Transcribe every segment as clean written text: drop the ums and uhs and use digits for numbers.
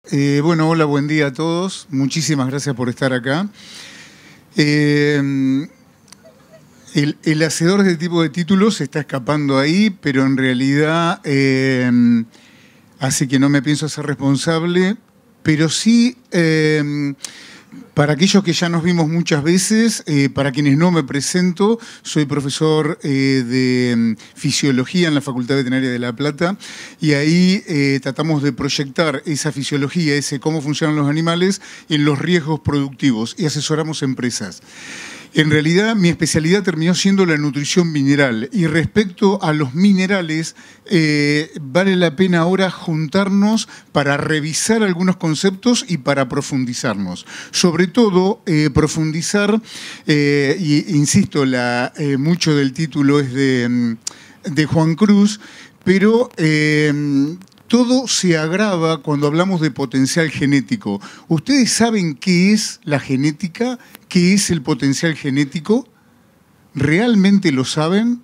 Bueno, hola, buen día a todos. Muchísimas gracias por estar acá. El hacedor de este tipo de títulos se está escapando ahí, pero en realidad así que no me pienso hacer responsable, pero sí, para aquellos que ya nos vimos muchas veces, para quienes no me presento, soy profesor de fisiología en la Facultad Veterinaria de La Plata y ahí tratamos de proyectar esa fisiología, ese cómo funcionan los animales en los riesgos productivos y asesoramos empresas. En realidad, mi especialidad terminó siendo la nutrición mineral y respecto a los minerales, vale la pena ahora juntarnos para revisar algunos conceptos y para profundizarnos. Sobre todo, profundizar, y insisto, mucho del título es de Juan Cruz, pero todo se agrava cuando hablamos de potencial genético. ¿Ustedes saben qué es la genética? ¿Qué es el potencial genético? ¿Realmente lo saben?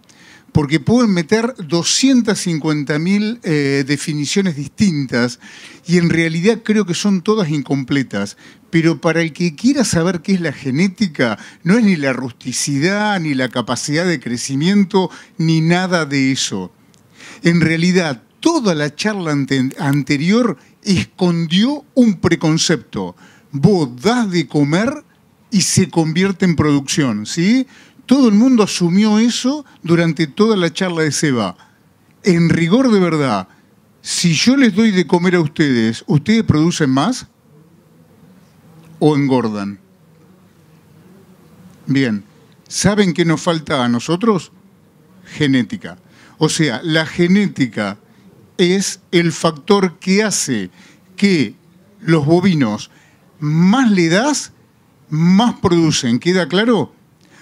Porque pueden meter 250.000 definiciones distintas y en realidad creo que son todas incompletas. Pero para el que quiera saber qué es la genética, no es ni la rusticidad, ni la capacidad de crecimiento, ni nada de eso. En realidad, toda la charla anterior escondió un preconcepto. Vos das de comer y se convierte en producción, ¿sí? Todo el mundo asumió eso durante toda la charla de Seba. En rigor de verdad, si yo les doy de comer a ustedes, ¿ustedes producen más o engordan? Bien, ¿saben qué nos falta a nosotros? Genética. O sea, la genética es el factor que hace que los bovinos más le das, más producen. ¿Queda claro?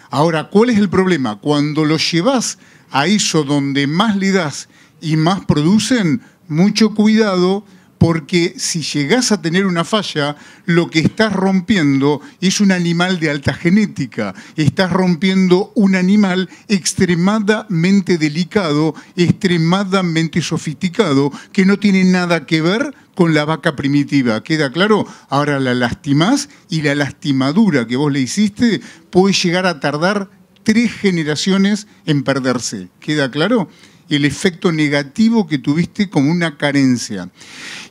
Ahora, ¿cuál es el problema? Cuando los llevas a eso donde más le das y más producen, mucho cuidado, porque si llegás a tener una falla, lo que estás rompiendo es un animal de alta genética. Estás rompiendo un animal extremadamente delicado, extremadamente sofisticado, que no tiene nada que ver con la vaca primitiva. ¿Queda claro? Ahora la lastimás y la lastimadura que vos le hiciste puede llegar a tardar 3 generaciones en perderse. ¿Queda claro? El efecto negativo que tuviste como una carencia.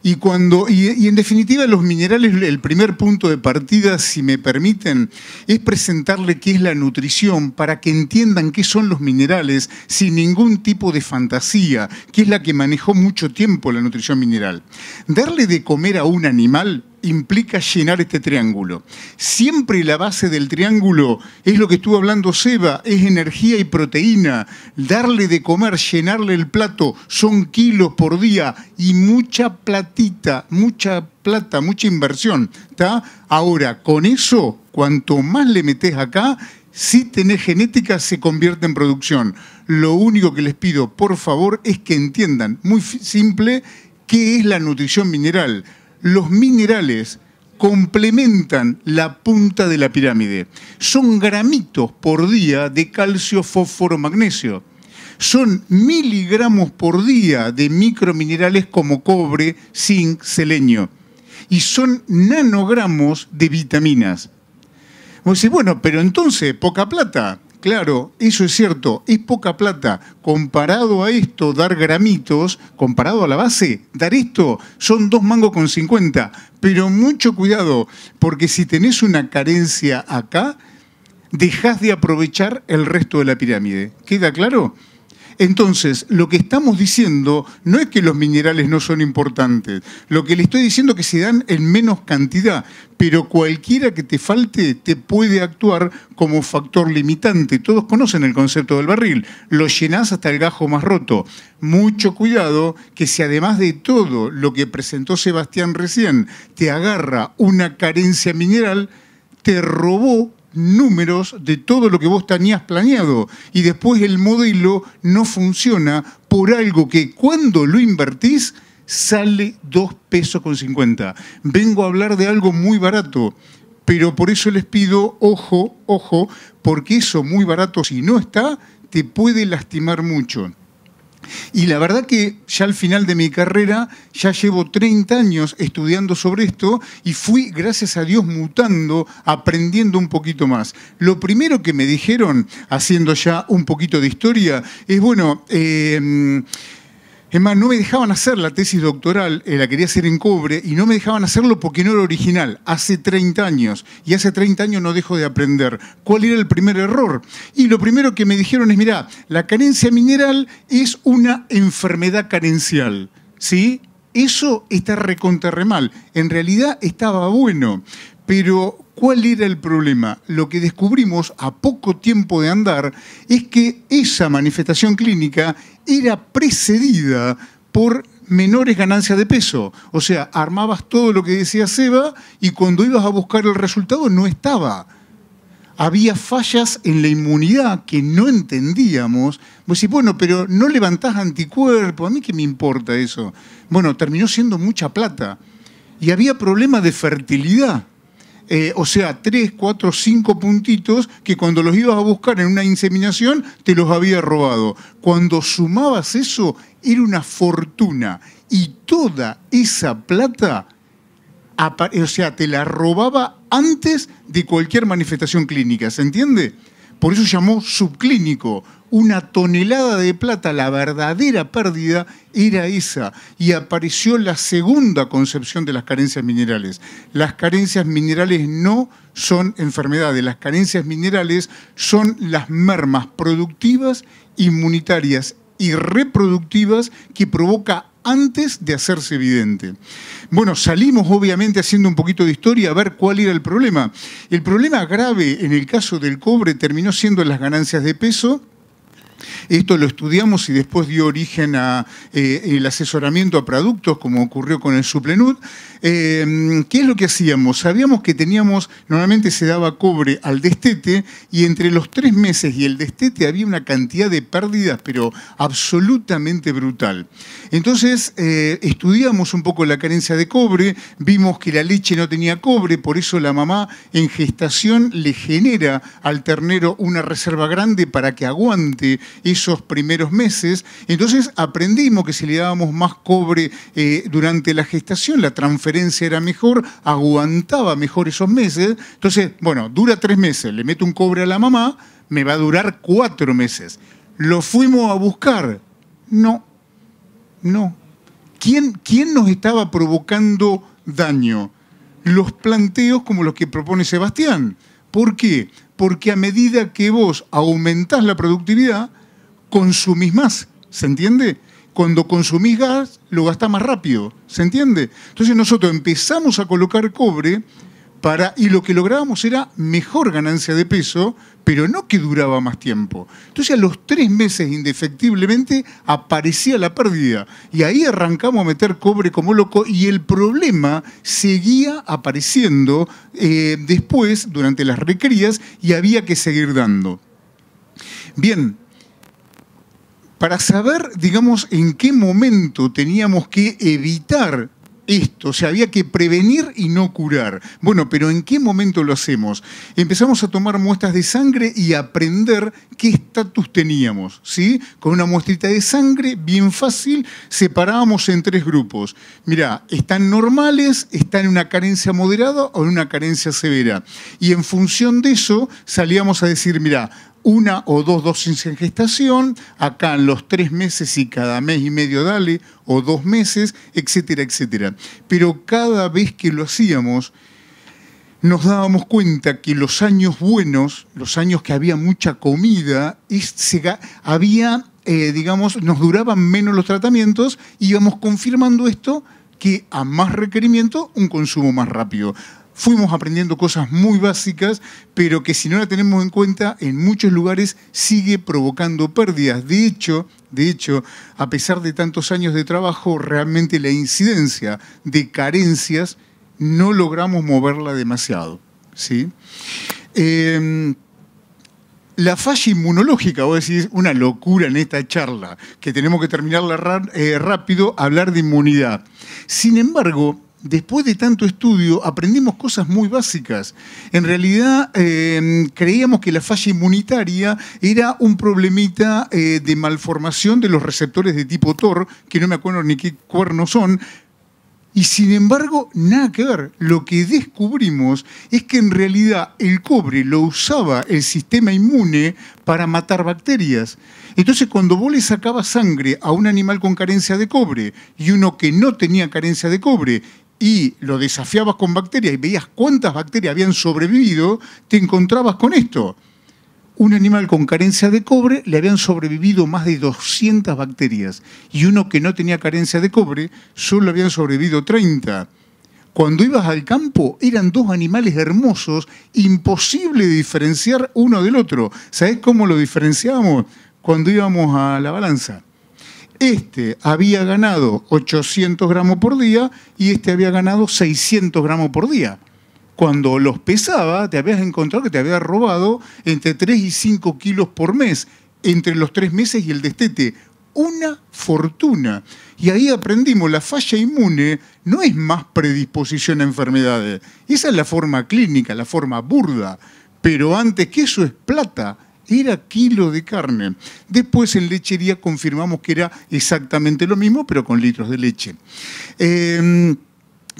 Y en definitiva los minerales, el primer punto de partida, si me permiten, es presentarle qué es la nutrición para que entiendan qué son los minerales sin ningún tipo de fantasía, que es la que manejó mucho tiempo la nutrición mineral. Darle de comer a un animal implica llenar este triángulo. Siempre la base del triángulo es lo que estuvo hablando Seba, es energía y proteína. Darle de comer, llenarle el plato, son kilos por día y mucha platita, mucha plata, mucha inversión. ¿Tá? Ahora, con eso, cuanto más le metés acá, si tenés genética, se convierte en producción. Lo único que les pido, por favor, es que entiendan, muy simple, qué es la nutrición mineral. Los minerales complementan la punta de la pirámide. Son gramitos por día de calcio, fósforo, magnesio. Son miligramos por día de microminerales como cobre, zinc, selenio. Y son nanogramos de vitaminas. Vos decís, bueno, pero entonces, poca plata. Claro, eso es cierto, es poca plata. Comparado a esto, dar gramitos, comparado a la base, dar esto, son 2,50 mangos. Pero mucho cuidado, porque si tenés una carencia acá, dejás de aprovechar el resto de la pirámide. ¿Queda claro? Entonces, lo que estamos diciendo no es que los minerales no son importantes. Lo que le estoy diciendo es que se dan en menos cantidad, pero cualquiera que te falte te puede actuar como factor limitante. Todos conocen el concepto del barril. Lo llenás hasta el gajo más roto. Mucho cuidado que si además de todo lo que presentó Sebastián recién te agarra una carencia mineral, te robó números de todo lo que vos tenías planeado y después el modelo no funciona por algo que cuando lo invertís sale 2,50 pesos. Vengo a hablar de algo muy barato, pero por eso les pido ojo, ojo, porque eso muy barato si no está te puede lastimar mucho. Y la verdad que ya al final de mi carrera, ya llevo 30 años estudiando sobre esto y fui, gracias a Dios, mutando, aprendiendo un poquito más. Lo primero que me dijeron, haciendo ya un poquito de historia, es, bueno, es más, no me dejaban hacer la tesis doctoral, la quería hacer en cobre, y no me dejaban hacerlo porque no era original, hace 30 años. Y hace 30 años no dejo de aprender. ¿Cuál era el primer error? Y lo primero que me dijeron es, mirá, la carencia mineral es una enfermedad carencial, ¿sí? Eso está recontra re mal. En realidad estaba bueno, pero ¿cuál era el problema? Lo que descubrimos a poco tiempo de andar es que esa manifestación clínica era precedida por menores ganancias de peso. O sea, armabas todo lo que decía Seba y cuando ibas a buscar el resultado no estaba. Había fallas en la inmunidad que no entendíamos. Vos decís, bueno, pero no levantás anticuerpos, ¿a mí qué me importa eso? Bueno, terminó siendo mucha plata. Y había problemas de fertilidad. O sea, 3, 4, 5 puntitos que cuando los ibas a buscar en una inseminación te los había robado. Cuando sumabas eso, era una fortuna. Y toda esa plata, o sea, te la robaba antes de cualquier manifestación clínica, ¿se entiende? Por eso llamó subclínico. Una tonelada de plata, la verdadera pérdida era esa. Y apareció la segunda concepción de las carencias minerales. Las carencias minerales no son enfermedades. Las carencias minerales son las mermas productivas, inmunitarias y reproductivas que provoca antes de hacerse evidente. Bueno, salimos obviamente haciendo un poquito de historia a ver cuál era el problema. El problema grave en el caso del cobre terminó siendo las ganancias de peso. Esto lo estudiamos y después dio origen a el asesoramiento a productos, como ocurrió con el Suplenud. ¿Qué es lo que hacíamos? Sabíamos que teníamos, normalmente se daba cobre al destete, y entre los 3 meses y el destete había una cantidad de pérdidas, pero absolutamente brutal. Entonces, estudiamos un poco la carencia de cobre, vimos que la leche no tenía cobre, por eso la mamá en gestación le genera al ternero una reserva grande para que aguante esos primeros meses. Entonces aprendimos que si le dábamos más cobre durante la gestación, la transferencia era mejor, aguantaba mejor esos meses. Entonces, bueno, dura 3 meses, le meto un cobre a la mamá, me va a durar 4 meses. ¿Lo fuimos a buscar? No. ¿Quién nos estaba provocando daño? Los planteos como los que propone Sebastián. ¿Por qué? Porque a medida que vos aumentás la productividad, consumís más, ¿se entiende? Cuando consumís gas, lo gastás más rápido, ¿se entiende? Entonces nosotros empezamos a colocar cobre y lo que lográbamos era mejor ganancia de peso, pero no que duraba más tiempo. Entonces a los 3 meses indefectiblemente aparecía la pérdida y ahí arrancamos a meter cobre como loco y el problema seguía apareciendo después durante las recrías y había que seguir dando. Bien, para saber, digamos, en qué momento teníamos que evitar esto, o sea, había que prevenir y no curar. Bueno, pero ¿en qué momento lo hacemos? Empezamos a tomar muestras de sangre y a aprender qué estatus teníamos, ¿sí? Con una muestrita de sangre, bien fácil, separábamos en 3 grupos. Mirá, están normales, están en una carencia moderada o en una carencia severa. Y en función de eso salíamos a decir, mirá, 1 o 2 dosis en gestación, acá en los 3 meses y cada mes y medio dale, o 2 meses, etcétera, etcétera. Pero cada vez que lo hacíamos, nos dábamos cuenta que los años buenos, los años que había mucha comida, nos duraban menos los tratamientos y íbamos confirmando esto, que a más requerimiento, un consumo más rápido. Fuimos aprendiendo cosas muy básicas, pero que si no la tenemos en cuenta, en muchos lugares sigue provocando pérdidas. De hecho, a pesar de tantos años de trabajo, realmente la incidencia de carencias no logramos moverla demasiado, ¿sí? La falla inmunológica, vos decís, una locura en esta charla, que tenemos que terminarla rápido, hablar de inmunidad. Sin embargo, después de tanto estudio, aprendimos cosas muy básicas. En realidad, creíamos que la falla inmunitaria era un problemita de malformación de los receptores de tipo TOR, que no me acuerdo ni qué cuernos son, y sin embargo, nada que ver. Lo que descubrimos es que en realidad el cobre lo usaba el sistema inmune para matar bacterias. Entonces, cuando vos le sacabas sangre a un animal con carencia de cobre y uno que no tenía carencia de cobre y lo desafiabas con bacterias y veías cuántas bacterias habían sobrevivido, te encontrabas con esto. Un animal con carencia de cobre le habían sobrevivido más de 200 bacterias y uno que no tenía carencia de cobre solo habían sobrevivido 30. Cuando ibas al campo eran dos animales hermosos, imposible de diferenciar uno del otro. ¿Sabés cómo lo diferenciábamos? Cuando íbamos a la balanza. Este había ganado 800 gramos por día y este había ganado 600 gramos por día. Cuando los pesaba, te habías encontrado que te había robado entre 3 y 5 kilos por mes, entre los 3 meses y el destete. Una fortuna. Y ahí aprendimos, la falla inmune no es más predisposición a enfermedades. Esa es la forma clínica, la forma burda. Pero antes que eso es plata, era kilo de carne. Después en lechería confirmamos que era exactamente lo mismo, pero con litros de leche.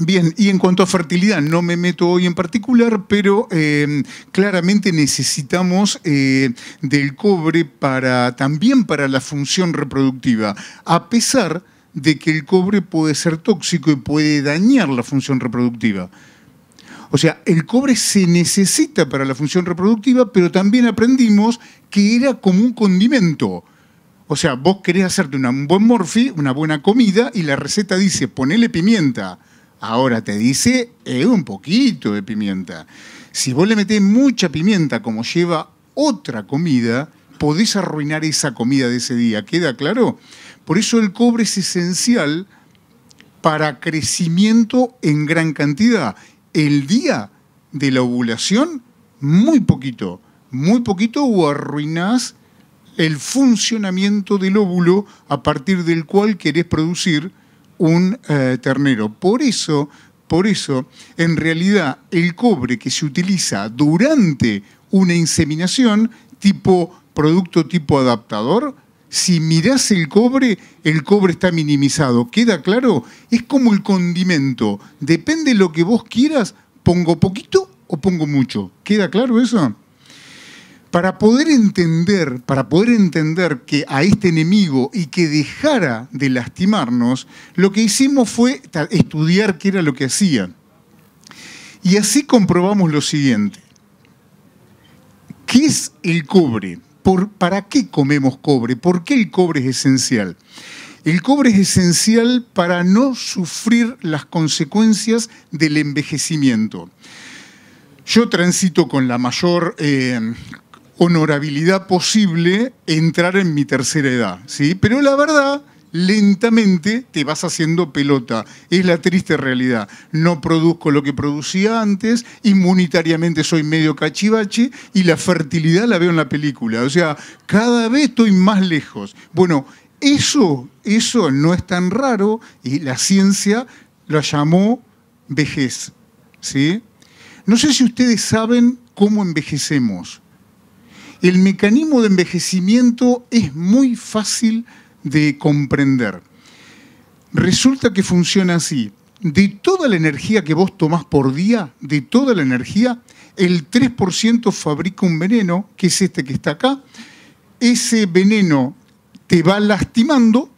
Bien, y en cuanto a fertilidad, no me meto hoy en particular, pero claramente necesitamos del cobre también para la función reproductiva, a pesar de que el cobre puede ser tóxico y puede dañar la función reproductiva. O sea, el cobre se necesita para la función reproductiva, pero también aprendimos que era como un condimento. O sea, vos querés hacerte un buen morfi, una buena comida, y la receta dice, ponele pimienta. Ahora te dice, un poquito de pimienta. Si vos le metés mucha pimienta como lleva otra comida, podés arruinar esa comida de ese día. ¿Queda claro? Por eso el cobre es esencial para crecimiento en gran cantidad. El día de la ovulación, muy poquito o arruinás el funcionamiento del óvulo a partir del cual querés producir un ternero. Por eso, en realidad, el cobre que se utiliza durante una inseminación, producto tipo adaptador, si mirás el cobre está minimizado. ¿Queda claro? Es como el condimento. Depende de lo que vos quieras, pongo poquito o pongo mucho. ¿Queda claro eso? Para poder entender que a este enemigo y que dejara de lastimarnos, lo que hicimos fue estudiar qué era lo que hacía. Y así comprobamos lo siguiente. ¿Qué es el cobre? ¿Para qué comemos cobre? ¿Por qué el cobre es esencial? El cobre es esencial para no sufrir las consecuencias del envejecimiento. Yo transito con la mayor honorabilidad posible entrar en mi tercera edad, ¿sí? Pero la verdad, lentamente te vas haciendo pelota. Es la triste realidad. No produzco lo que producía antes, inmunitariamente soy medio cachivache y la fertilidad la veo en la película. O sea, cada vez estoy más lejos. Bueno, eso no es tan raro y la ciencia lo llamó vejez, ¿sí? No sé si ustedes saben cómo envejecemos. El mecanismo de envejecimiento es muy fácil de comprender. Resulta que funciona así. De toda la energía que vos tomás por día, de toda la energía, el 3% fabrica un veneno, que es este que está acá. Ese veneno te va lastimando,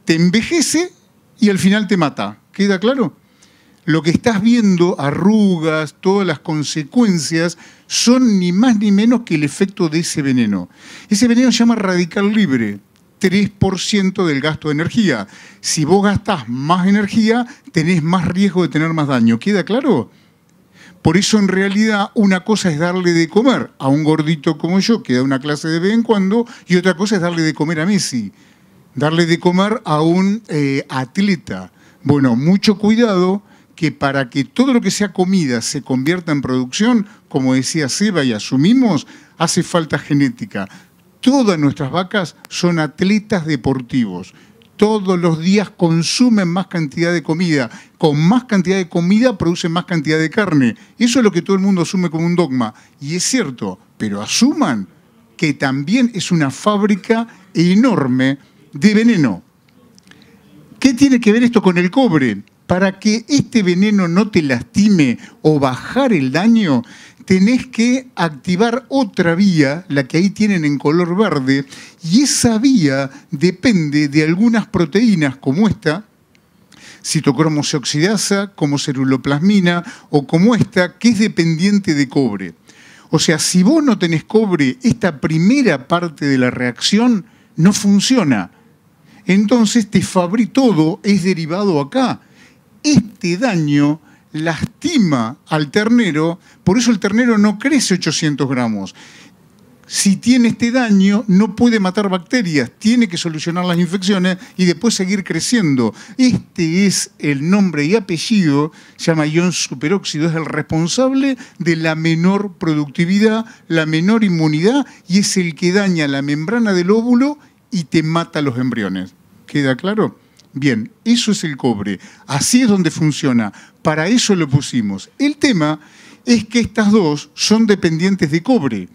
te envejece y al final te mata. ¿Queda claro? Lo que estás viendo, arrugas, todas las consecuencias, son ni más ni menos que el efecto de ese veneno. Ese veneno se llama radical libre, 3% del gasto de energía. Si vos gastás más energía, tenés más riesgo de tener más daño. ¿Queda claro? Por eso, en realidad, una cosa es darle de comer a un gordito como yo, que da una clase de vez en cuando, y otra cosa es darle de comer a Messi, darle de comer a un atleta. Bueno, mucho cuidado, que para que todo lo que sea comida se convierta en producción, como decía Seba y asumimos, hace falta genética. Todas nuestras vacas son atletas deportivos. todos los días consumen más cantidad de comida. Con más cantidad de comida producen más cantidad de carne. Eso es lo que todo el mundo asume como un dogma. Y es cierto, pero asuman que también es una fábrica enorme de veneno. ¿Qué tiene que ver esto con el cobre? Para que este veneno no te lastime o bajar el daño, tenés que activar otra vía, la que ahí tienen en color verde, y esa vía depende de algunas proteínas como esta, citocromo C oxidasa, como ceruloplasmina, o como esta, que es dependiente de cobre. O sea, si vos no tenés cobre, esta primera parte de la reacción no funciona. Entonces todo es derivado acá. Este daño lastima al ternero, por eso el ternero no crece 800 gramos. Si tiene este daño, no puede matar bacterias, tiene que solucionar las infecciones y después seguir creciendo. Este es el nombre y apellido, se llama ion superóxido, es el responsable de la menor productividad, la menor inmunidad y es el que daña la membrana del óvulo y te mata los embriones. ¿Queda claro? Bien, eso es el cobre. Así es donde funciona. Para eso lo pusimos. El tema es que estas dos son dependientes de cobre.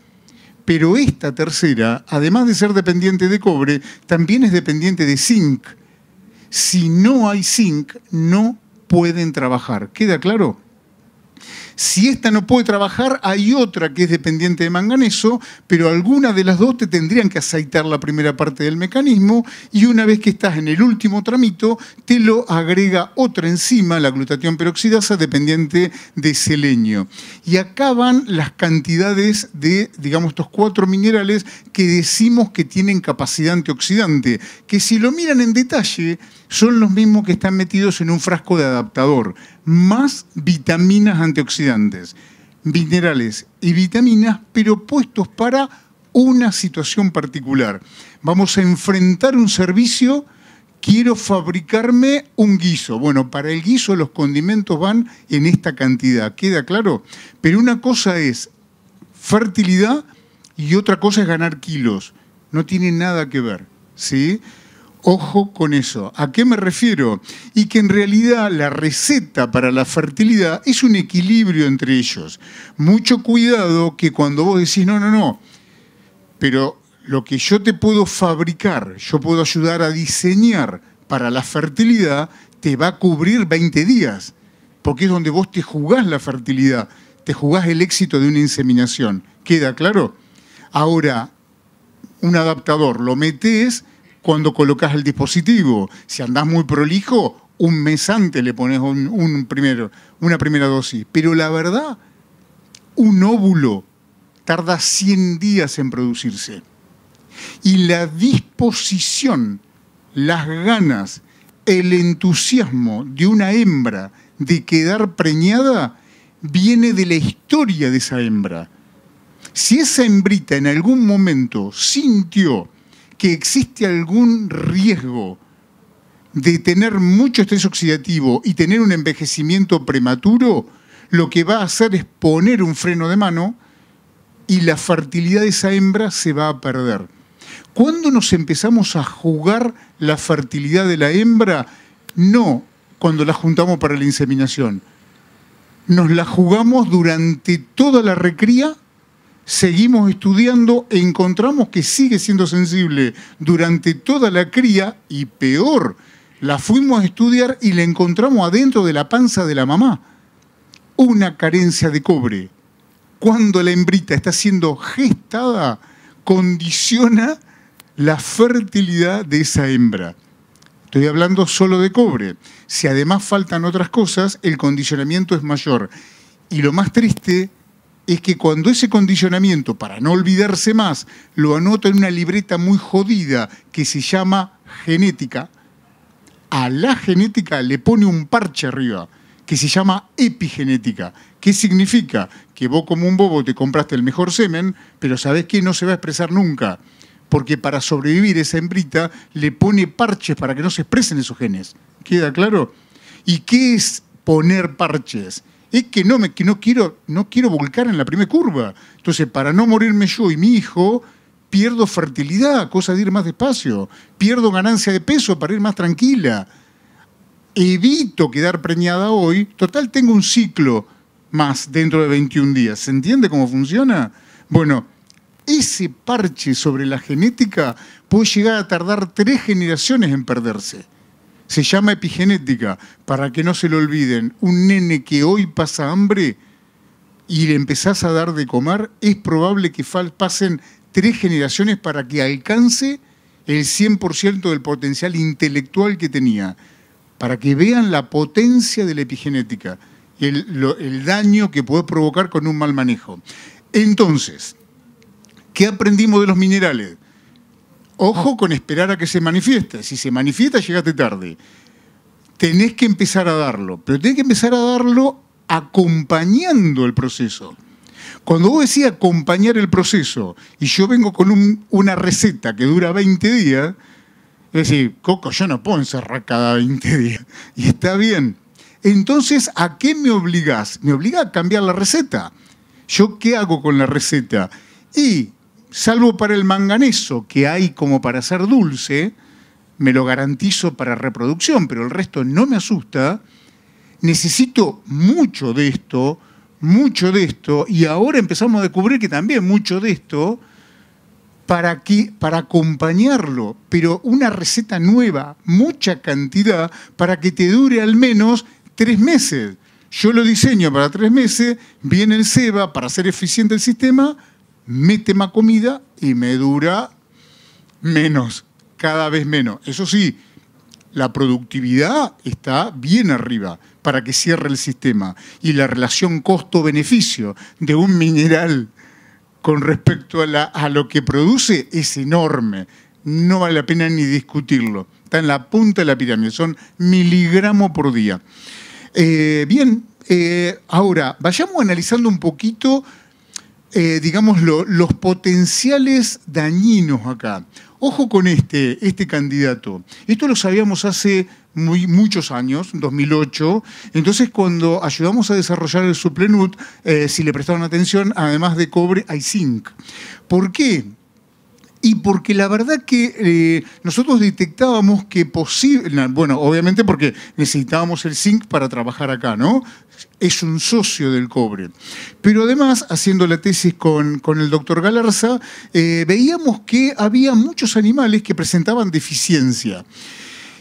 Pero esta tercera, además de ser dependiente de cobre, también es dependiente de zinc. Si no hay zinc, no pueden trabajar. ¿Queda claro? Si esta no puede trabajar, hay otra que es dependiente de manganeso, pero alguna de las dos te tendrían que aceitar la primera parte del mecanismo y una vez que estás en el último tramito, te lo agrega otra enzima, la glutatión peroxidasa, dependiente de selenio. Y acá van las cantidades de, digamos, estos 4 minerales que decimos que tienen capacidad antioxidante, que si lo miran en detalle, son los mismos que están metidos en un frasco de adaptador, más vitaminas antioxidantes, minerales y vitaminas, pero puestos para una situación particular. Vamos a enfrentar un servicio, quiero fabricarme un guiso. Bueno, para el guiso los condimentos van en esta cantidad, ¿queda claro? Pero una cosa es fertilidad y otra cosa es ganar kilos. No tiene nada que ver, ¿sí? Ojo con eso. ¿A qué me refiero? Y que en realidad la receta para la fertilidad es un equilibrio entre ellos. Mucho cuidado que cuando vos decís, no, pero lo que yo te puedo fabricar, yo puedo ayudar a diseñar para la fertilidad, te va a cubrir 20 días, porque es donde vos te jugás la fertilidad, te jugás el éxito de una inseminación. ¿Queda claro? Ahora, un adaptador lo metés cuando colocas el dispositivo. Si andás muy prolijo, un mes antes le pones una primera dosis. Pero la verdad, un óvulo tarda 100 días en producirse. Y la disposición, las ganas, el entusiasmo de una hembra de quedar preñada viene de la historia de esa hembra. Si esa hembrita en algún momento sintió que existe algún riesgo de tener mucho estrés oxidativo y tener un envejecimiento prematuro, lo que va a hacer es poner un freno de mano y la fertilidad de esa hembra se va a perder. ¿Cuándo nos empezamos a jugar la fertilidad de la hembra? No cuando la juntamos para la inseminación. Nos la jugamos durante toda la recría. Seguimos estudiando e encontramos que sigue siendo sensible durante toda la cría y peor, la fuimos a estudiar y la encontramos adentro de la panza de la mamá. Una carencia de cobre. Cuando la hembrita está siendo gestada, condiciona la fertilidad de esa hembra. Estoy hablando solo de cobre. Si además faltan otras cosas, el condicionamiento es mayor. Y lo más triste es que cuando ese condicionamiento, para no olvidarse más, lo anota en una libreta muy jodida que se llama genética, a la genética le pone un parche arriba que se llama epigenética. ¿Qué significa? Que vos como un bobo te compraste el mejor semen, pero sabés que no se va a expresar nunca, porque para sobrevivir esa hembrita le pone parches para que no se expresen esos genes. ¿Queda claro? ¿Y qué es poner parches? Es que no quiero volcar en la primera curva. Entonces, para no morirme yo y mi hijo, pierdo fertilidad, cosa de ir más despacio, pierdo ganancia de peso para ir más tranquila, evito quedar preñada hoy, total tengo un ciclo más dentro de 21 días. ¿Se entiende cómo funciona? Bueno, ese parche sobre la genética puede llegar a tardar 3 generaciones en perderse. Se llama epigenética, para que no se lo olviden. Un nene que hoy pasa hambre y le empezás a dar de comer, es probable que pasen 3 generaciones para que alcance el 100% del potencial intelectual que tenía, para que vean la potencia de la epigenética y el daño que puede provocar con un mal manejo. Entonces, ¿qué aprendimos de los minerales? Ojo con esperar a que se manifieste. Si se manifiesta, llegaste tarde. Tenés que empezar a darlo, pero tenés que empezar a darlo acompañando el proceso. Cuando vos decís acompañar el proceso y yo vengo con una receta que dura 20 días, es decir, Coco, yo no puedo encerrar cada 20 días. Y está bien. Entonces, ¿a qué me obligás? Me obligás a cambiar la receta. ¿Yo qué hago con la receta? Y, salvo para el manganeso, que hay como para hacer dulce, me lo garantizo para reproducción, pero el resto no me asusta, necesito mucho de esto, y ahora empezamos a descubrir que también mucho de esto, para acompañarlo, pero una receta nueva, mucha cantidad, para que te dure al menos 3 meses. Yo lo diseño para 3 meses, viene el ceba para hacer eficiente el sistema, mete más comida y me dura menos, cada vez menos. Eso sí, la productividad está bien arriba para que cierre el sistema. Y la relación costo-beneficio de un mineral con respecto a lo que produce es enorme. No vale la pena ni discutirlo. Está en la punta de la pirámide, son miligramos por día. Ahora, vayamos analizando un poquito, digamos, los potenciales dañinos acá. Ojo con este candidato. Esto lo sabíamos hace muchos años, 2008. Entonces, cuando ayudamos a desarrollar el Suplenut, si le prestaron atención, además de cobre, hay zinc. ¿Por qué? Y porque la verdad que nosotros detectábamos que bueno, obviamente porque necesitábamos el zinc para trabajar acá, ¿no? Es un socio del cobre. Pero además, haciendo la tesis con el doctor Galarza, veíamos que había muchos animales que presentaban deficiencia.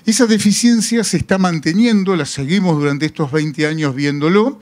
Esa deficiencia se está manteniendo, la seguimos durante estos 20 años viéndolo.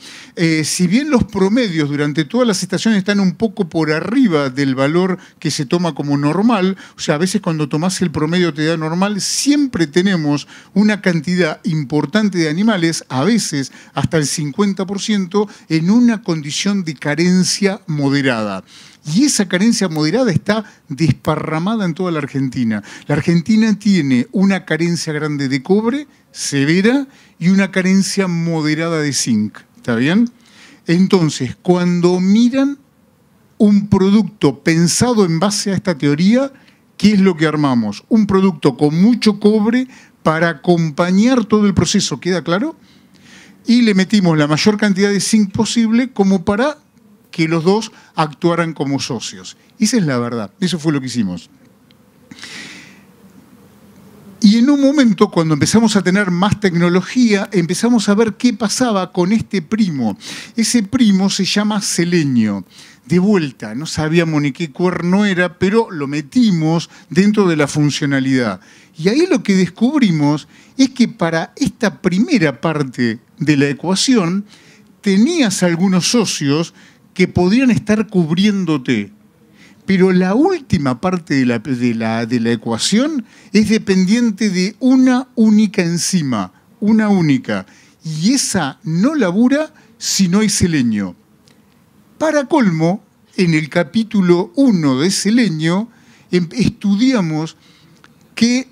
Si bien los promedios durante todas las estaciones están un poco por arriba del valor que se toma como normal, o sea, a veces cuando tomás el promedio te da normal, siempre tenemos una cantidad importante de animales, a veces hasta el 50%, en una condición de carencia moderada. Y esa carencia moderada está desparramada en toda la Argentina. La Argentina tiene una carencia grande de cobre, severa, y una carencia moderada de zinc. ¿Está bien? Entonces, cuando miran un producto pensado en base a esta teoría, ¿qué es lo que armamos? Un producto con mucho cobre para acompañar todo el proceso, ¿queda claro? Y le metimos la mayor cantidad de zinc posible como para que los dos actuaran como socios. Esa es la verdad, eso fue lo que hicimos. Y en un momento, cuando empezamos a tener más tecnología, empezamos a ver qué pasaba con este primo. Ese primo se llama selenio. De vuelta, no sabíamos ni qué cuerno era, pero lo metimos dentro de la funcionalidad. Y ahí lo que descubrimos es que para esta primera parte de la ecuación, tenías algunos socios que podrían estar cubriéndote. Pero la última parte de la ecuación es dependiente de una única enzima, una única. Y esa no labura si no hay selenio. Para colmo, en el capítulo 1 de selenio, estudiamos que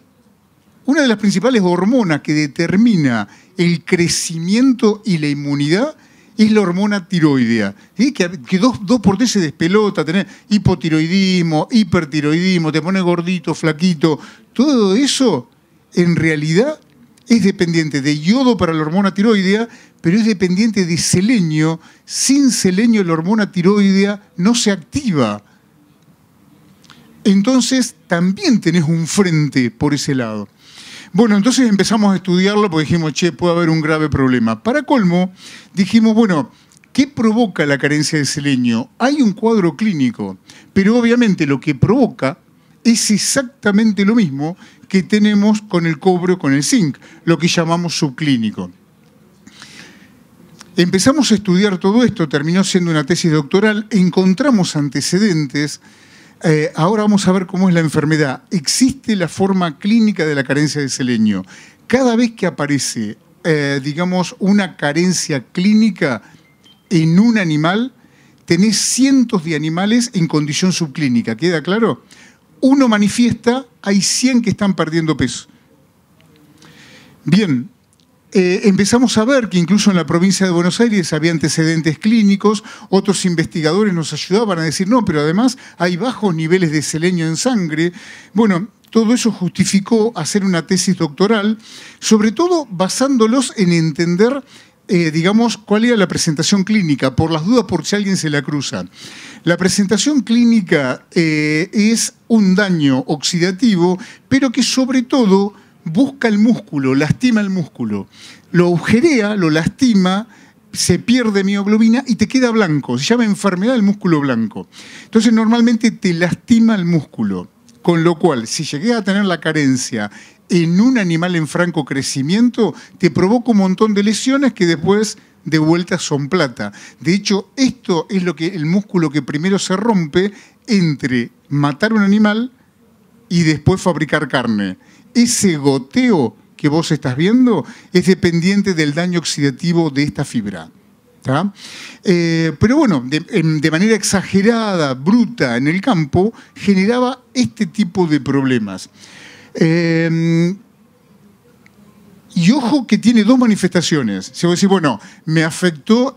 una de las principales hormonas que determina el crecimiento y la inmunidad es la hormona tiroidea. ¿Sí? Que 2x3 se despelota, tenés hipotiroidismo, hipertiroidismo, te pones gordito, flaquito. Todo eso, en realidad, es dependiente de yodo para la hormona tiroidea, pero es dependiente de selenio. Sin selenio, la hormona tiroidea no se activa. entonces también tenés un frente por ese lado. Bueno, entonces empezamos a estudiarlo porque dijimos, che, puede haber un grave problema. Para colmo, dijimos, bueno, ¿qué provoca la carencia de selenio? Hay un cuadro clínico, pero obviamente lo que provoca es exactamente lo mismo que tenemos con el cobre o con el zinc, lo que llamamos subclínico. Empezamos a estudiar todo esto, terminó siendo una tesis doctoral, encontramos antecedentes. Ahora vamos a ver cómo es la enfermedad. Existe la forma clínica de la carencia de selenio. Cada vez que aparece, digamos, una carencia clínica en un animal, tenés cientos de animales en condición subclínica. ¿Queda claro? Uno manifiesta, hay 100 que están perdiendo peso. Bien. Empezamos a ver que incluso en la provincia de Buenos Aires había antecedentes clínicos, otros investigadores nos ayudaban a decir, no, pero además hay bajos niveles de selenio en sangre. Bueno, todo eso justificó hacer una tesis doctoral, sobre todo basándolos en entender, digamos, cuál era la presentación clínica, por las dudas por si alguien se la cruza. La presentación clínica es un daño oxidativo, pero que sobre todo busca el músculo, lastima el músculo, lo agujerea, lo lastima, se pierde mioglobina y te queda blanco. Se llama enfermedad del músculo blanco. Entonces normalmente te lastima el músculo, con lo cual si llegué a tener la carencia en un animal en franco crecimiento, te provoca un montón de lesiones que después de vuelta son plata. De hecho, esto es el músculo que primero se rompe entre matar un animal y después fabricar carne. Ese goteo que vos estás viendo es dependiente del daño oxidativo de esta fibra. ¿Tá? Pero bueno, de manera exagerada, bruta, en el campo, generaba este tipo de problemas. Y ojo que tiene dos manifestaciones. Se va a decir, bueno, me afectó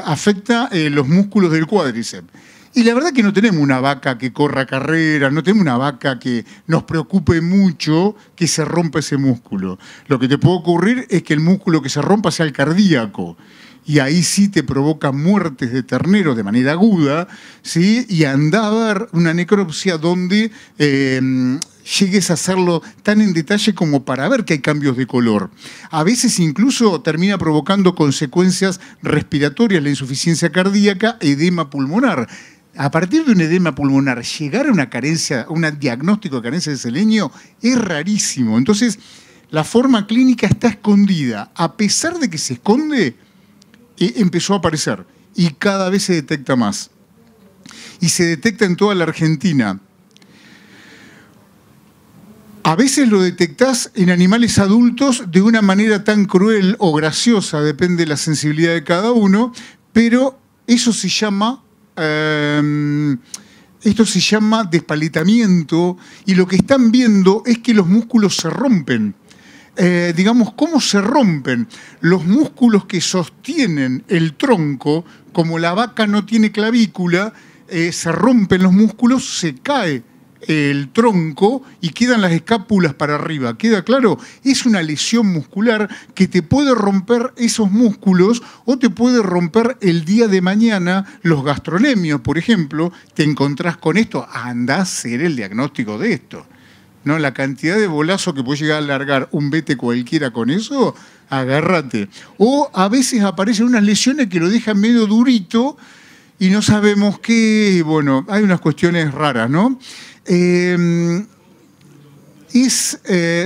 afecta los músculos del cuádriceps. Y la verdad que no tenemos una vaca que corra carreras, no tenemos una vaca que nos preocupe mucho que se rompa ese músculo. Lo que te puede ocurrir es que el músculo que se rompa sea el cardíaco. Y ahí sí te provoca muertes de terneros de manera aguda, ¿sí? Y anda a ver una necropsia donde llegues a hacerlo tan en detalle como para ver que hay cambios de color. A veces incluso termina provocando consecuencias respiratorias, la insuficiencia cardíaca, edema pulmonar. A partir de un edema pulmonar, llegar a un diagnóstico de carencia de selenio es rarísimo. Entonces, la forma clínica está escondida. A pesar de que se esconde, empezó a aparecer y cada vez se detecta más. Y se detecta en toda la Argentina. A veces lo detectás en animales adultos de una manera tan cruel o graciosa, depende de la sensibilidad de cada uno, pero eso se llama... esto se llama despalentamiento y lo que están viendo es que los músculos se rompen. Digamos, ¿cómo se rompen? Los músculos que sostienen el tronco, como la vaca no tiene clavícula, se rompen los músculos, se cae el tronco y quedan las escápulas para arriba. ¿Queda claro? Es una lesión muscular que te puede romper esos músculos o te puede romper el día de mañana los gastrolemios, por ejemplo. Te encontrás con esto, andá a hacer el diagnóstico de esto. ¿No? La cantidad de bolazo que puede llegar a largar un vete cualquiera con eso, agárrate. O a veces aparecen unas lesiones que lo dejan medio durito y no sabemos qué. Bueno, hay unas cuestiones raras, ¿no?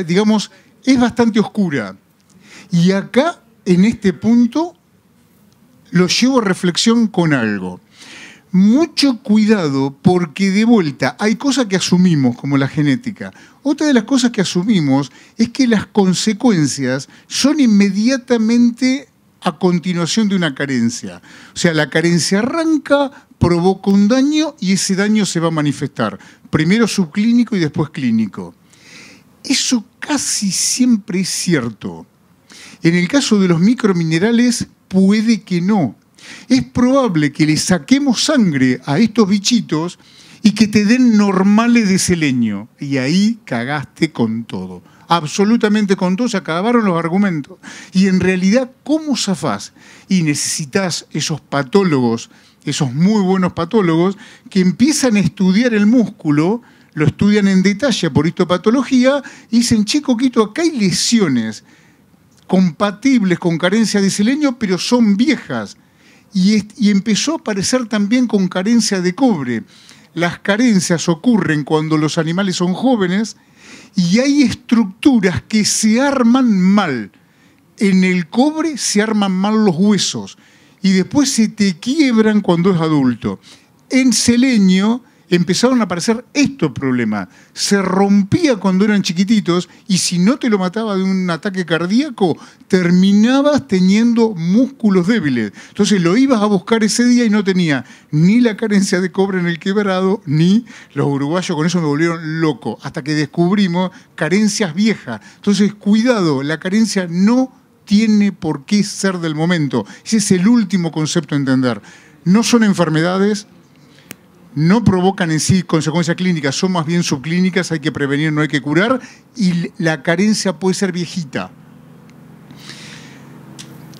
Digamos, es bastante oscura. Y acá, en este punto, lo llevo a reflexión con algo. Mucho cuidado porque de vuelta hay cosas que asumimos como la genética. Otra de las cosas que asumimos es que las consecuencias son inmediatamente a continuación de una carencia. O sea, la carencia arranca, provoca un daño y ese daño se va a manifestar. Primero subclínico y después clínico. Eso casi siempre es cierto. En el caso de los microminerales puede que no. Es probable que le saquemos sangre a estos bichitos y que te den normales de selenio. Y ahí cagaste con todo. Absolutamente con todo, se acabaron los argumentos. Y en realidad, ¿cómo zafás? Y necesitas esos patólogos esos muy buenos patólogos, que empiezan a estudiar el músculo, lo estudian en detalle por histopatología, y dicen, che, Coquito, acá hay lesiones compatibles con carencia de selenio, pero son viejas. Y empezó a aparecer también con carencia de cobre. Las carencias ocurren cuando los animales son jóvenes y hay estructuras que se arman mal. En el cobre se arman mal los huesos y después se te quiebran cuando es adulto. En selenio empezaron a aparecer estos problemas. Se rompía cuando eran chiquititos y si no te lo mataba de un ataque cardíaco, terminabas teniendo músculos débiles. Entonces lo ibas a buscar ese día y no tenía ni la carencia de cobre en el quebrado, ni los uruguayos con eso me volvieron loco, hasta que descubrimos carencias viejas. Entonces, cuidado, la carencia no tiene por qué ser del momento. Ese es el último concepto a entender. No son enfermedades, no provocan en sí consecuencias clínicas, son más bien subclínicas, hay que prevenir, no hay que curar, y la carencia puede ser viejita.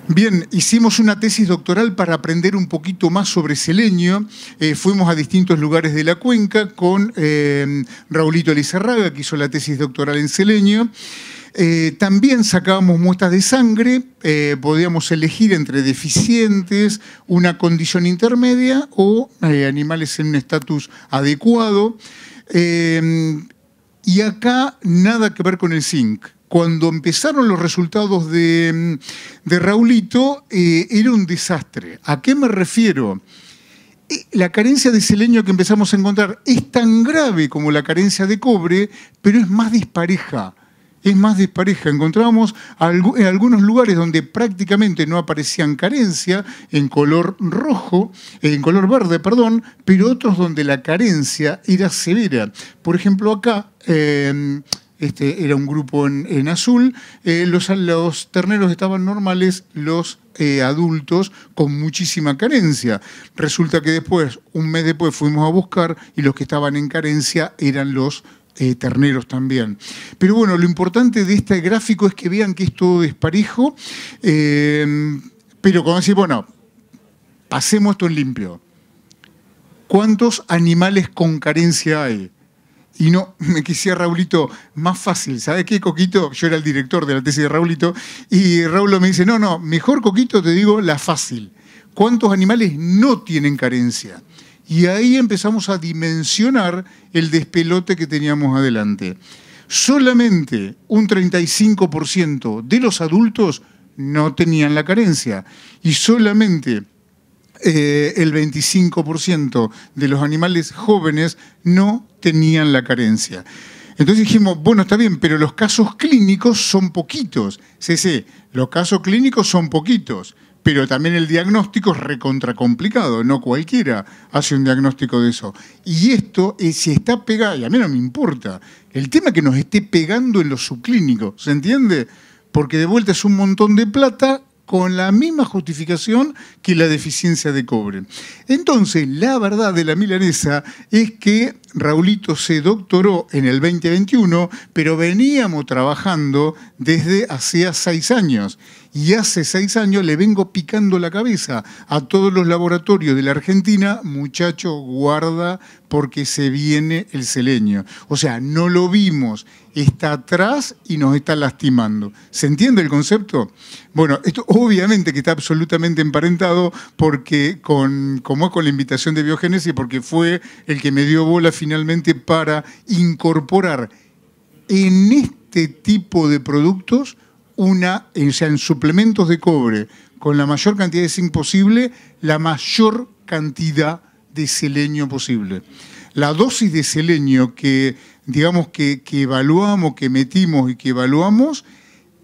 Bien, hicimos una tesis doctoral para aprender un poquito más sobre selenio. Fuimos a distintos lugares de la cuenca con Raulito Lizarraga, que hizo la tesis doctoral en selenio. También sacábamos muestras de sangre, podíamos elegir entre deficientes, una condición intermedia o animales en un estatus adecuado. Y acá nada que ver con el zinc. Cuando empezaron los resultados de Raulito, era un desastre. ¿A qué me refiero? La carencia de selenio que empezamos a encontrar es tan grave como la carencia de cobre, pero es más dispareja. Es más dispareja. Encontrábamos en algunos lugares donde prácticamente no aparecían carencia, en color rojo, en color verde, perdón, pero otros donde la carencia era severa. Por ejemplo, acá, era un grupo en azul, los terneros estaban normales, los adultos con muchísima carencia. Resulta que después, un mes después, fuimos a buscar y los que estaban en carencia eran los terneros también. Pero bueno, lo importante de este gráfico es que vean que es todo desparejo, pero como decir, bueno, pasemos esto en limpio. ¿Cuántos animales con carencia hay? Y no, me quisiera Raulito más fácil. ¿Sabes qué, Coquito? Yo era el director de la tesis de Raulito, y Raúl me dice, no, mejor, Coquito, te digo la fácil. ¿Cuántos animales no tienen carencia? Y ahí empezamos a dimensionar el despelote que teníamos adelante. Solamente un 35% de los adultos no tenían la carencia y solamente el 25% de los animales jóvenes no tenían la carencia. Entonces dijimos, bueno, está bien, pero los casos clínicos son poquitos. Sí, los casos clínicos son poquitos. Pero también el diagnóstico es recontracomplicado, no cualquiera hace un diagnóstico de eso. Y esto, si está pegado, y a mí no me importa, el tema es que nos esté pegando en lo subclínico, ¿se entiende? Porque de vuelta es un montón de plata con la misma justificación que la deficiencia de cobre. Entonces, la verdad de la milanesa es que Raulito se doctoró en el 2021, pero veníamos trabajando desde hacía 6 años. Y hace 6 años le vengo picando la cabeza a todos los laboratorios de la Argentina, muchacho, guarda, porque se viene el selenio. O sea, no lo vimos, está atrás y nos está lastimando. ¿Se entiende el concepto? Bueno, esto obviamente que está absolutamente emparentado porque como es con la invitación de Biogénesis, porque fue el que me dio bola finalmente para incorporar en este tipo de productos o sea, en suplementos de cobre con la mayor cantidad de zinc posible, la mayor cantidad de selenio posible. La dosis de selenio que, digamos, que evaluamos, que metimos y que evaluamos,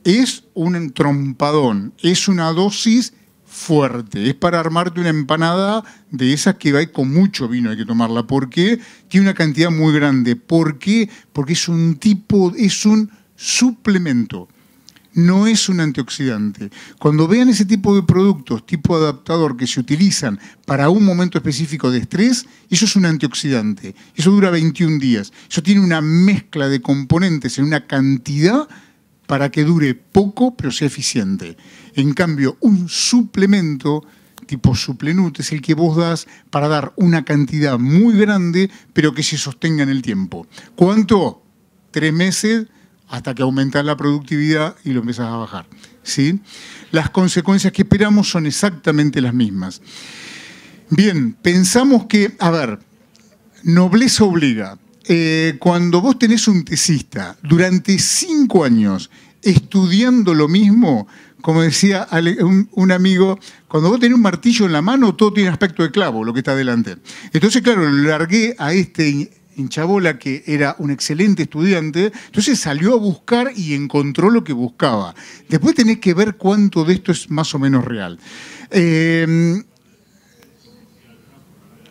es un trompadón, es una dosis fuerte, es para armarte una empanada de esas que va con mucho vino, hay que tomarla, porque tiene una cantidad muy grande. ¿Por qué? Porque es un suplemento. No es un antioxidante. Cuando vean ese tipo de productos, tipo adaptador, que se utilizan para un momento específico de estrés, eso es un antioxidante. Eso dura 21 días. Eso tiene una mezcla de componentes en una cantidad para que dure poco, pero sea eficiente. En cambio, un suplemento tipo suplenut, es el que vos das para dar una cantidad muy grande, pero que se sostenga en el tiempo. ¿Cuánto? 3 meses hasta que aumentas la productividad y lo empiezas a bajar, ¿sí? Las consecuencias que esperamos son exactamente las mismas. Bien, pensamos que, a ver, nobleza obliga. Cuando vos tenés un tesista durante 5 años estudiando lo mismo, como decía un amigo, cuando vos tenés un martillo en la mano, todo tiene aspecto de clavo, lo que está delante. Entonces, claro, lo largué a este hinchabola que era un excelente estudiante, entonces salió a buscar y encontró lo que buscaba. Después tenés que ver cuánto de esto es más o menos real.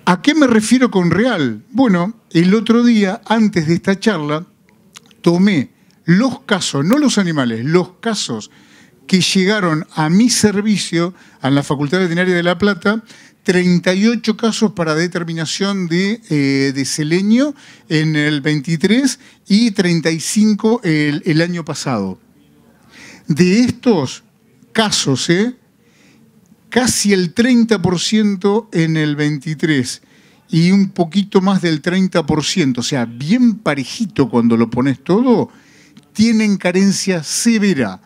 ¿A qué me refiero con real? Bueno, el otro día, antes de esta charla, tomé los casos, no los animales, los casos que llegaron a mi servicio a la Facultad Veterinaria de La Plata, 38 casos para determinación de selenio en el 23 y 35 el año pasado. De estos casos, casi el 30% en el 23 y un poquito más del 30%, o sea, bien parejito cuando lo pones todo, tienen carencia severa.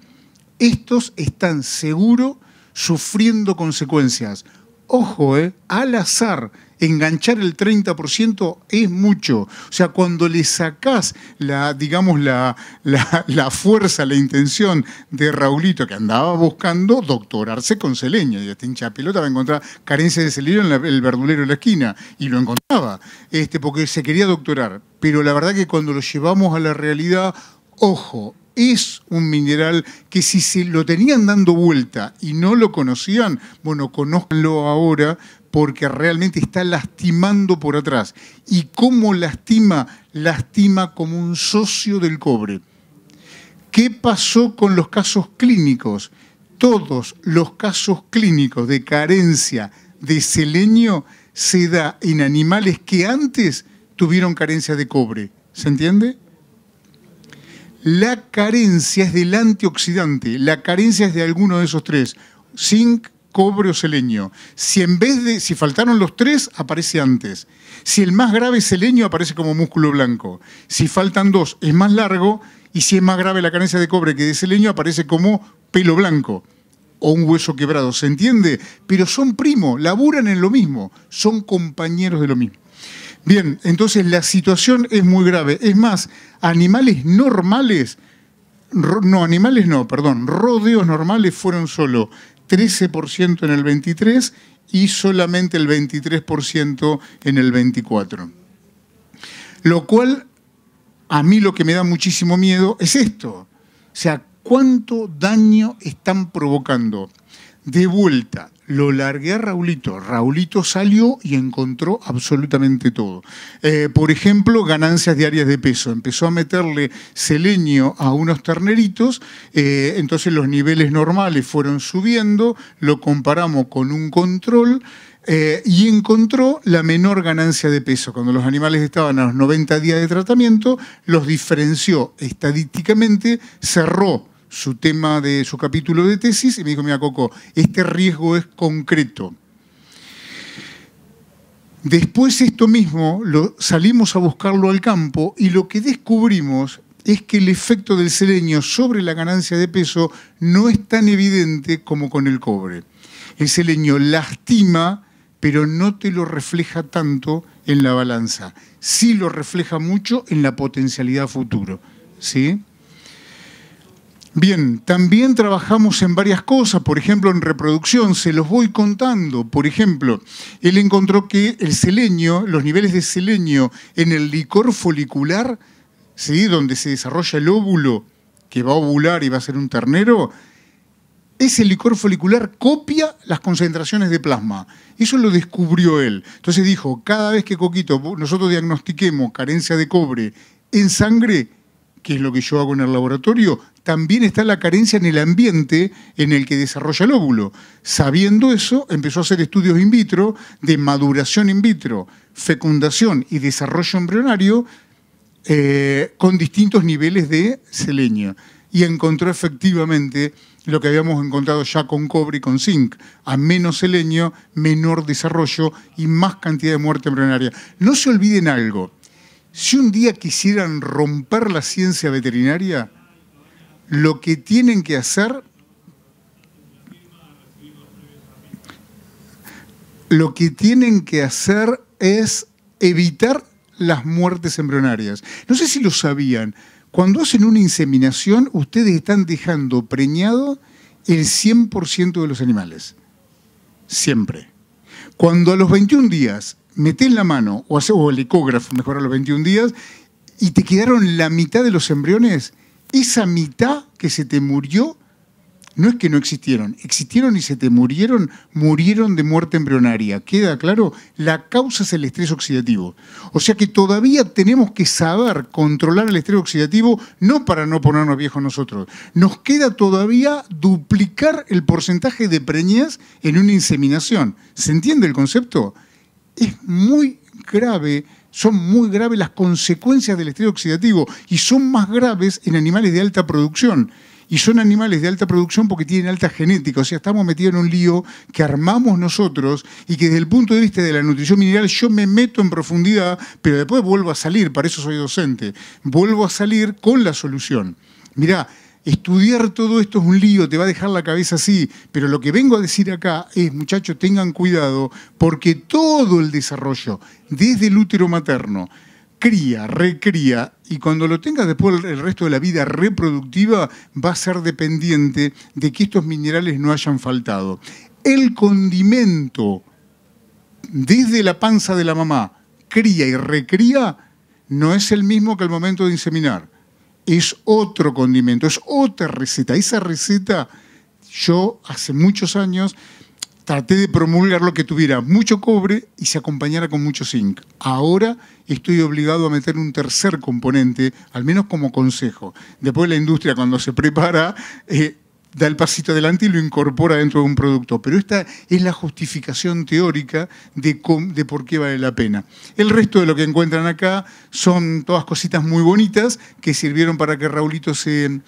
Estos están seguro sufriendo consecuencias. Ojo, al azar, enganchar el 30% es mucho. O sea, cuando le sacás la fuerza, la intención de Raulito, que andaba buscando doctorarse con selenio, y este hincha pelota va a encontrar carencia de selenio en el verdulero de la esquina, y lo encontraba, porque se quería doctorar. Pero la verdad que cuando lo llevamos a la realidad, ojo, es un mineral que si se lo tenían dando vuelta y no lo conocían, bueno, conózcanlo ahora porque realmente está lastimando por atrás. ¿Y cómo lastima? Lastima como un socio del cobre. ¿Qué pasó con los casos clínicos? Todos los casos clínicos de carencia de selenio se da en animales que antes tuvieron carencia de cobre. ¿Se entiende? La carencia es del antioxidante, la carencia es de alguno de esos tres, zinc, cobre o selenio. Si faltaron los tres, aparece antes. Si el más grave es selenio, aparece como músculo blanco. Si faltan dos, es más largo, y si es más grave la carencia de cobre que de selenio, aparece como pelo blanco o un hueso quebrado. ¿Se entiende? Pero son primos, laburan en lo mismo, son compañeros de lo mismo. Bien, entonces la situación es muy grave. Es más, rodeos normales fueron solo 13% en el 23 y solamente el 23% en el 24. Lo cual, a mí lo que me da muchísimo miedo es esto. O sea, ¿cuánto daño están provocando? De vuelta, lo largué a Raulito. Raulito salió y encontró absolutamente todo. Por ejemplo, ganancias diarias de peso. Empezó a meterle selenio a unos terneritos, entonces los niveles normales fueron subiendo, lo comparamos con un control y encontró la menor ganancia de peso. Cuando los animales estaban a los 90 días de tratamiento, los diferenció estadísticamente, cerró su tema de su capítulo de tesis y me dijo, mira, Coco, este riesgo es concreto. Después esto mismo salimos a buscarlo al campo y lo que descubrimos es que el efecto del selenio sobre la ganancia de peso no es tan evidente como con el cobre. El selenio lastima, pero no te lo refleja tanto en la balanza. Sí lo refleja mucho en la potencialidad futuro, ¿sí? Bien, también trabajamos en varias cosas, por ejemplo, en reproducción, se los voy contando. Por ejemplo, él encontró que el selenio, los niveles de selenio en el licor folicular, ¿sí?, donde se desarrolla el óvulo que va a ovular y va a ser un ternero, ese licor folicular copia las concentraciones de plasma. Eso lo descubrió él. Entonces dijo, cada vez que, Coquito, nosotros diagnostiquemos carencia de cobre en sangre, que es lo que yo hago en el laboratorio, también está la carencia en el ambiente en el que desarrolla el óvulo. Sabiendo eso, empezó a hacer estudios in vitro de maduración in vitro, fecundación y desarrollo embrionario con distintos niveles de selenio. Y encontró efectivamente lo que habíamos encontrado ya con cobre y con zinc. A menos selenio, menor desarrollo y más cantidad de muerte embrionaria. No se olviden algo. Si un día quisieran romper la ciencia veterinaria, lo que tienen que hacer es evitar las muertes embrionarias. No sé si lo sabían. Cuando hacen una inseminación, ustedes están dejando preñado el 100% de los animales. Siempre. Cuando a los 21 días metés la mano, o el ecógrafo, mejor a los 21 días, y te quedaron la mitad de los embriones, esa mitad que se te murió, no es que no existieron y se te murieron de muerte embrionaria. ¿Queda claro? La causa es el estrés oxidativo. O sea que todavía tenemos que saber controlar el estrés oxidativo, no para no ponernos viejos nosotros. Nos queda todavía duplicar el porcentaje de preñez en una inseminación. ¿Se entiende el concepto? Es muy grave. Son muy graves las consecuencias del estrés oxidativo y son más graves en animales de alta producción. Y son animales de alta producción porque tienen alta genética. O sea, estamos metidos en un lío que armamos nosotros y que desde el punto de vista de la nutrición mineral yo me meto en profundidad, pero después vuelvo a salir, para eso soy docente. Vuelvo a salir con la solución. Mirá, estudiar todo esto es un lío, te va a dejar la cabeza así, pero lo que vengo a decir acá es, muchachos, tengan cuidado porque todo el desarrollo, desde el útero materno, cría, recría, y cuando lo tenga después el resto de la vida reproductiva, va a ser dependiente de que estos minerales no hayan faltado. El condimento, desde la panza de la mamá, cría y recría, no es el mismo que al momento de inseminar. Es otro condimento, es otra receta. Esa receta, yo hace muchos años traté de promulgar lo que tuviera mucho cobre y se acompañara con mucho zinc. Ahora estoy obligado a meter un tercer componente, al menos como consejo. Después la industria, cuando se prepara, da el pasito adelante y lo incorpora dentro de un producto. Pero esta es la justificación teórica de por qué vale la pena. El resto de lo que encuentran acá son todas cositas muy bonitas que sirvieron para que Raulito se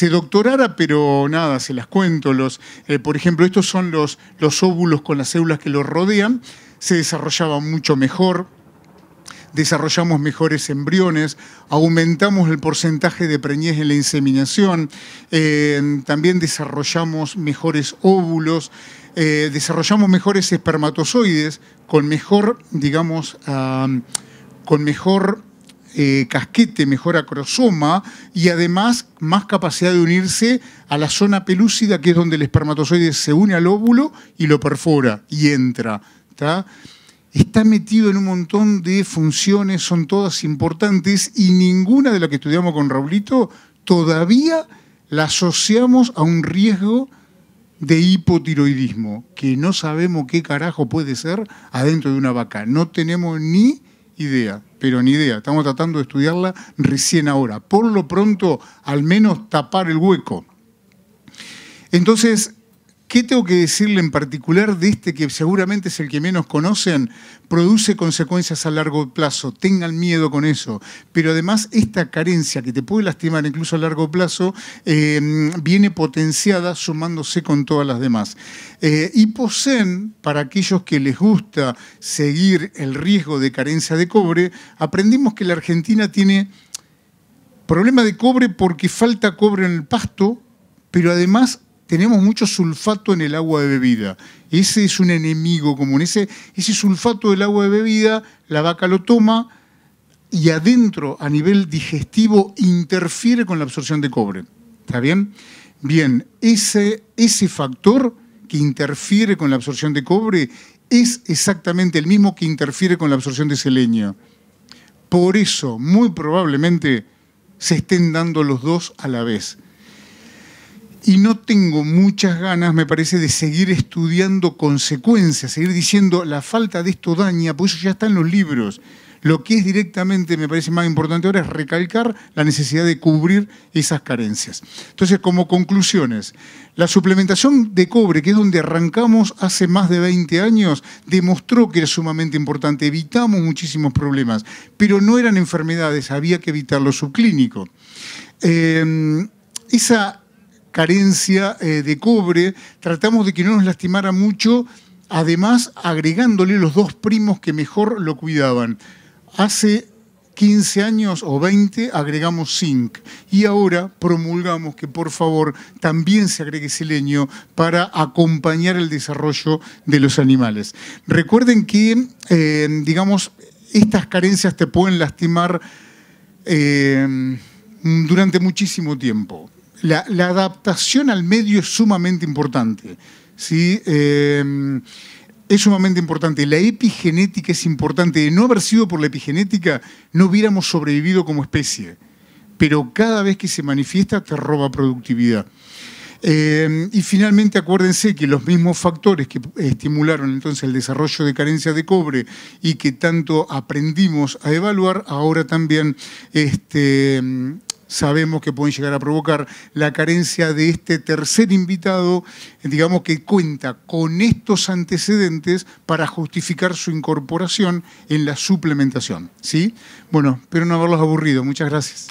doctorara, pero nada, se las cuento. Por ejemplo, estos son los óvulos con las células que los rodean. Se desarrollaban mucho mejor. Desarrollamos mejores embriones, aumentamos el porcentaje de preñez en la inseminación, también desarrollamos mejores óvulos, desarrollamos mejores espermatozoides con mejor, digamos, con mejor casquete, mejor acrosoma y además más capacidad de unirse a la zona pelúcida, que es donde el espermatozoide se une al óvulo y lo perfora y entra, ¿tá? Está metido en un montón de funciones, son todas importantes y ninguna de las que estudiamos con Raulito todavía la asociamos a un riesgo de hipotiroidismo, que no sabemos qué carajo puede ser adentro de una vaca. No tenemos ni idea, pero ni idea. Estamos tratando de estudiarla recién ahora. Por lo pronto, al menos tapar el hueco. Entonces, ¿qué tengo que decirle en particular de este que seguramente es el que menos conocen? Produce consecuencias a largo plazo, tengan miedo con eso. Pero además esta carencia que te puede lastimar incluso a largo plazo viene potenciada sumándose con todas las demás. Hiposen, para aquellos que les gusta seguir el riesgo de carencia de cobre, aprendimos que la Argentina tiene problema de cobre porque falta cobre en el pasto, pero además tenemos mucho sulfato en el agua de bebida. Ese es un enemigo común. Ese sulfato del agua de bebida, la vaca lo toma y adentro, a nivel digestivo, interfiere con la absorción de cobre. ¿Está bien? Bien, ese factor que interfiere con la absorción de cobre es exactamente el mismo que interfiere con la absorción de selenio. Por eso, muy probablemente, se estén dando los dos a la vez. Y no tengo muchas ganas, me parece, de seguir estudiando consecuencias, seguir diciendo la falta de esto daña, pues eso ya está en los libros. Lo que es directamente, me parece más importante ahora, es recalcar la necesidad de cubrir esas carencias. Entonces, como conclusiones, la suplementación de cobre, que es donde arrancamos hace más de 20 años, demostró que era sumamente importante. Evitamos muchísimos problemas, pero no eran enfermedades, había que evitar lo subclínico. carencia de cobre, tratamos de que no nos lastimara mucho, además agregándole los 2 primos que mejor lo cuidaban. Hace 15 años o 20 agregamos zinc y ahora promulgamos que por favor también se agregue selenio para acompañar el desarrollo de los animales. Recuerden que, digamos, estas carencias te pueden lastimar durante muchísimo tiempo. La adaptación al medio es sumamente importante, ¿sí? Es sumamente importante. La epigenética es importante. De no haber sido por la epigenética, no hubiéramos sobrevivido como especie. Pero cada vez que se manifiesta, te roba productividad. Y finalmente, acuérdense que los mismos factores que estimularon entonces el desarrollo de carencia de cobre y que tanto aprendimos a evaluar, ahora también sabemos que pueden llegar a provocar la carencia de este tercer invitado, digamos que cuenta con estos antecedentes para justificar su incorporación en la suplementación, ¿sí? Bueno, espero no haberlos aburrido. Muchas gracias.